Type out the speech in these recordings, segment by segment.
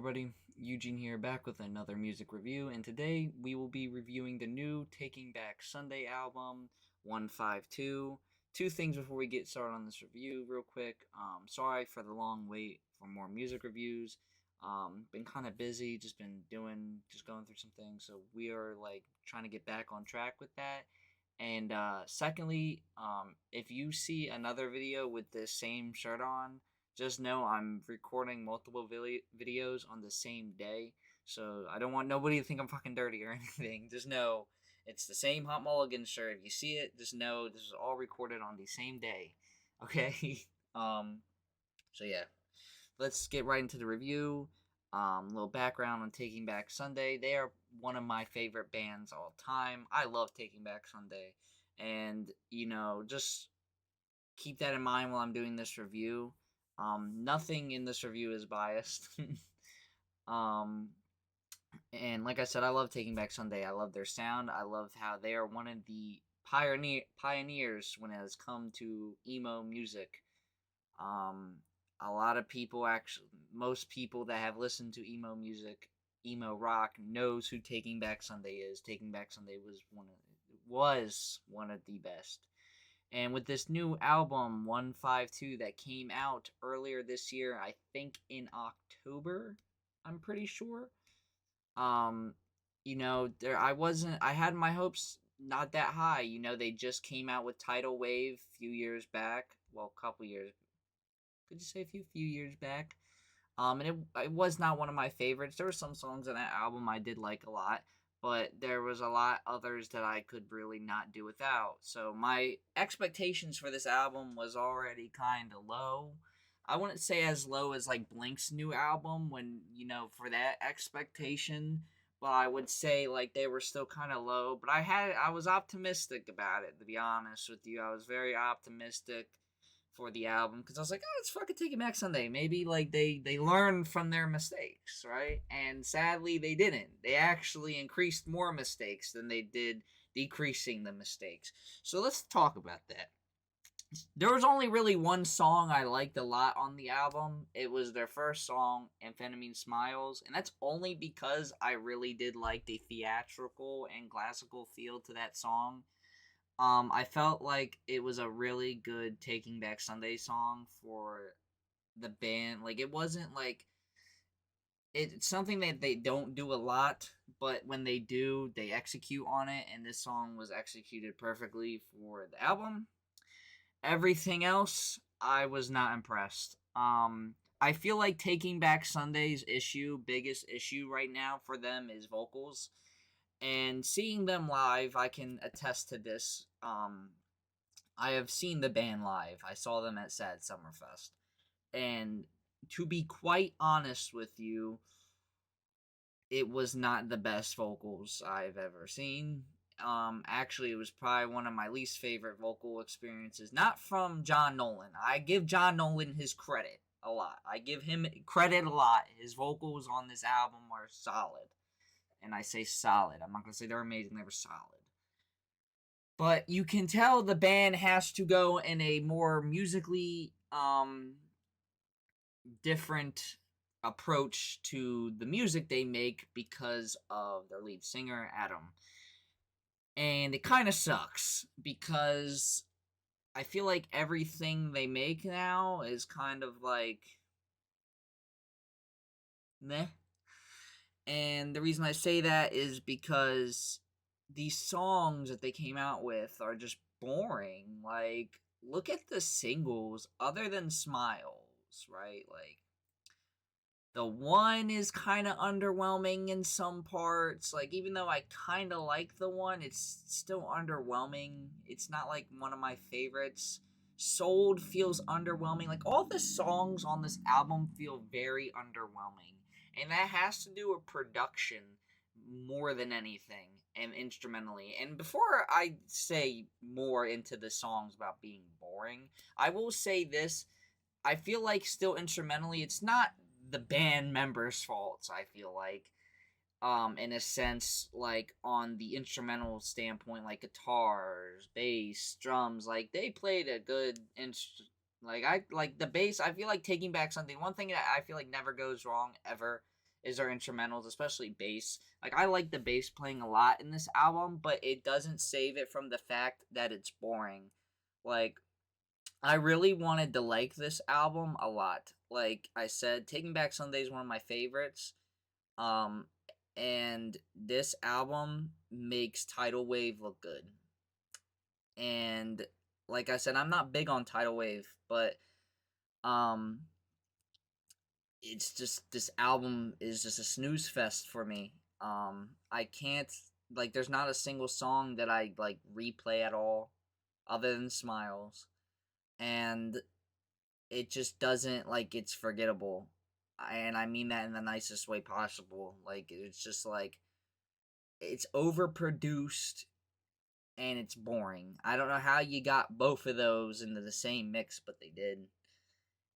everybody? Eugene here, back with another music review, and today we will be reviewing the new Taking Back Sunday album, 152. Two things before we get started on this review, real quick. Sorry for the long wait for more music reviews. Been kind of busy, just going through some things, so we are trying to get back on track with that. And secondly, if you see another video with the same shirt on, just know I'm recording multiple videos on the same day, so I don't want nobody to think I'm fucking dirty or anything. Just know it's the same Hot Mulligan shirt. If you see it, just know this is all recorded on the same day. Okay? um, so yeah, let's get right into the review. Little background on Taking Back Sunday. They are one of my favorite bands all time. I love Taking Back Sunday, and just keep that in mind while I'm doing this review. Nothing in this review is biased. um, and like I said, I love Taking Back Sunday. I love their sound. I love how they are one of the pioneers when it has come to emo music. Um, a lot of people most people that have listened to emo music, emo rock, knows who Taking Back Sunday is. Taking Back Sunday was one of the best. And with this new album, 152, that came out earlier this year, I think in October, I'm pretty sure. I had my hopes not that high. They just came out with Tidal Wave a few years back. Well, a couple years. Could you say a few years back? And it was not one of my favorites. There were some songs on that album I did like a lot, but there was a lot others that I could really not do without. So my expectations for this album was already kind of low. I wouldn't say as low as like Blink's new album when, for that expectation, but I would say like they were still kind of low, but I was optimistic about it, to be honest with you. I was very optimistic for the album because I was like, oh, let's fucking take it back Sunday. Maybe like they learned from their mistakes, right? And sadly, they didn't. They actually increased more mistakes than they did decreasing the mistakes. So let's talk about that. There was only really one song I liked a lot on the album. It was their first song, Amphetamine Smiles, and that's only because I really did like the theatrical and classical feel to that song. I felt like it was a really good Taking Back Sunday song for the band. Like, it wasn't like it's something that they don't do a lot, but when they do, they execute on it, and this song was executed perfectly for the album. Everything else, I was not impressed. I feel like Taking Back Sunday's biggest issue right now for them is vocals. And seeing them live, I can attest to this. I have seen the band live. I saw them at Sad Summerfest. And to be quite honest with you, it was not the best vocals I've ever seen. Actually, it was probably one of my least favorite vocal experiences. Not from John Nolan. I give John Nolan his credit a lot. I give him credit a lot. His vocals on this album are solid. And I say solid. I'm not going to say they're amazing. They were solid. But you can tell the band has to go in a more musically different approach to the music they make because of their lead singer, Adam. And it kind of sucks because I feel like everything they make now is kind of like meh. And the reason I say that is because these songs that they came out with are just boring. Like, look at the singles other than Smiles, right? Like, the one is kind of underwhelming in some parts. Like, even though I kind of like the one, it's still underwhelming. It's not like one of my favorites. Sold feels underwhelming. Like, all the songs on this album feel very underwhelming. And that has to do with production more than anything, and instrumentally. And before I say more into the songs about being boring, I will say this. I feel like still instrumentally, it's not the band members' faults, I feel like. In a sense, like on the instrumental standpoint, like guitars, bass, drums, like they played a good like I like the bass. I feel like Taking Back Something. One thing that I feel like never goes wrong ever is their instrumentals, especially bass. Like, I like the bass playing a lot in this album, but it doesn't save it from the fact that it's boring. Like, I really wanted to like this album a lot. Like I said, Taking Back Sunday is one of my favorites. Um, and this album makes Tidal Wave look good. And like I said, I'm not big on Tidal Wave, but um, it's just this album is just a snooze fest for me. I can't like there's not a single song that I like replay at all other than Smiles. And it just doesn't like it's forgettable. And I mean that in the nicest way possible. Like it's just like it's overproduced and it's boring. I don't know how you got both of those into the same mix, but they did.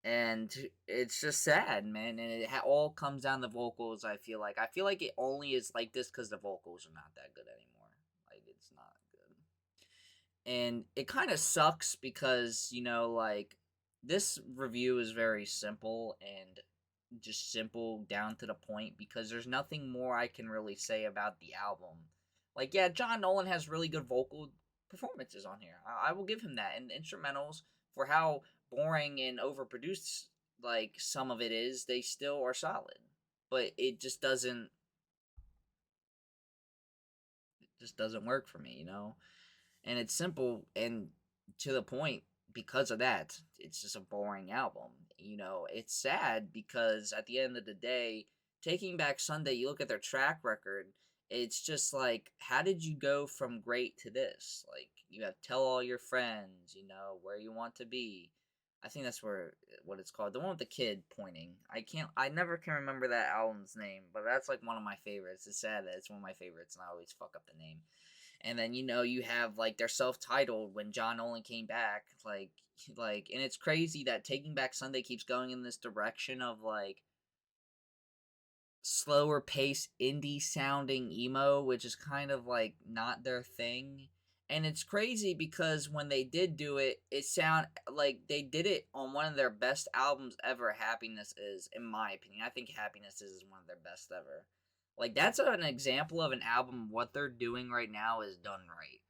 And it's just sad, man. And it all comes down to vocals. I feel like it only is like this because the vocals are not that good anymore. Like it's not good, and it kind of sucks because like this review is very simple and just simple down to the point because there's nothing more I can really say about the album. Like, yeah, John Nolan has really good vocal performances on here. I will give him that. And instrumentals, for how boring and overproduced like some of it is, they still are solid. But it just doesn't work for me, And it's simple and to the point because of that. It's just a boring album. It's sad because at the end of the day, Taking Back Sunday, you look at their track record, it's just like, how did you go from great to this? Like, you have Tell All Your Friends, Where You Want to Be. I think that's what it's called. The one with the kid pointing. I never can remember that album's name, but that's like one of my favorites. It's sad that it's one of my favorites and I always fuck up the name. And then you have like their self-titled when John Nolan came back, and it's crazy that Taking Back Sunday keeps going in this direction of like slower pace indie sounding emo, which is kind of like not their thing. And it's crazy because when they did do it, it sound like they did it on one of their best albums ever. Happiness Is, in my opinion. I think Happiness Is one of their best ever. Like, that's an example of an album. What they're doing right now is done right.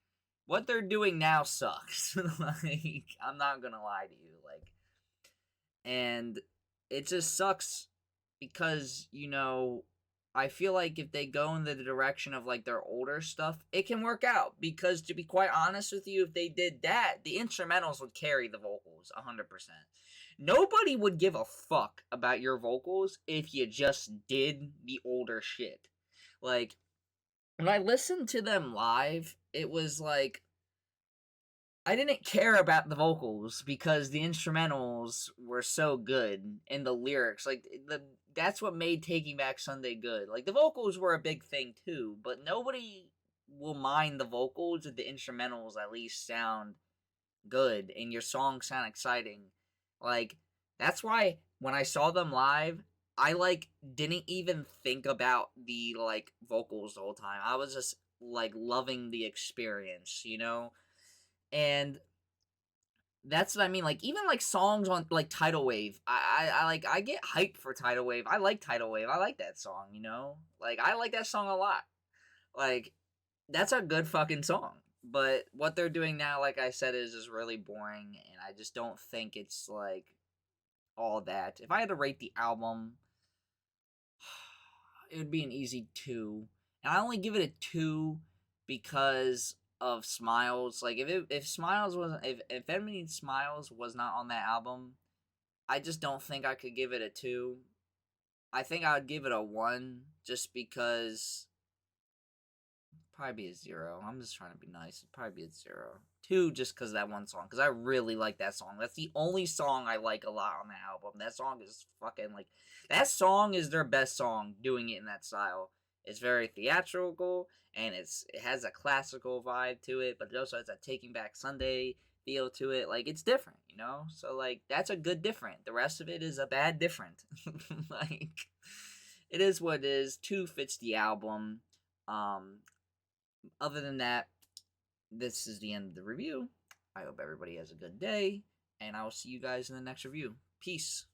What they're doing now sucks. Like, I'm not gonna lie to you. Like, and it just sucks because, I feel like if they go in the direction of like their older stuff, it can work out. Because to be quite honest with you, if they did that, the instrumentals would carry the vocals 100%. Nobody would give a fuck about your vocals if you just did the older shit. Like, when I listened to them live, it was like I didn't care about the vocals because the instrumentals were so good and the lyrics, like that's what made Taking Back Sunday good. Like the vocals were a big thing too, but nobody will mind the vocals if the instrumentals at least sound good and your songs sound exciting. Like that's why when I saw them live, I like didn't even think about the like vocals the whole time. I was just like loving the experience. And that's what I mean. Like even like songs on like Tidal Wave, I get hyped for Tidal Wave. I like Tidal Wave. I like that song. Like I like that song a lot. Like that's a good fucking song. But what they're doing now, like I said, is just really boring, and I just don't think it's like all that. If I had to rate the album, it would be an easy 2. And I only give it a 2 because of Smiles. Like if Smiles wasn't if Emily Smiles was not on that album, I just don't think I could give it a 2. I think I would give it a 1 just because probably be a 0. I'm just trying to be nice. It'd probably be a 0. 2 just because of that one song. Because I really like that song. That's the only song I like a lot on the album. That song is fucking like... That song is their best song, doing it in that style. It's very theatrical, and it has a classical vibe to it, but it also has a Taking Back Sunday feel to it. Like, it's different. So, like, that's a good different. The rest of it is a bad different. Like, it is what it is. 2 fits the album. Other than that, this is the end of the review. I hope everybody has a good day, and I will see you guys in the next review. Peace.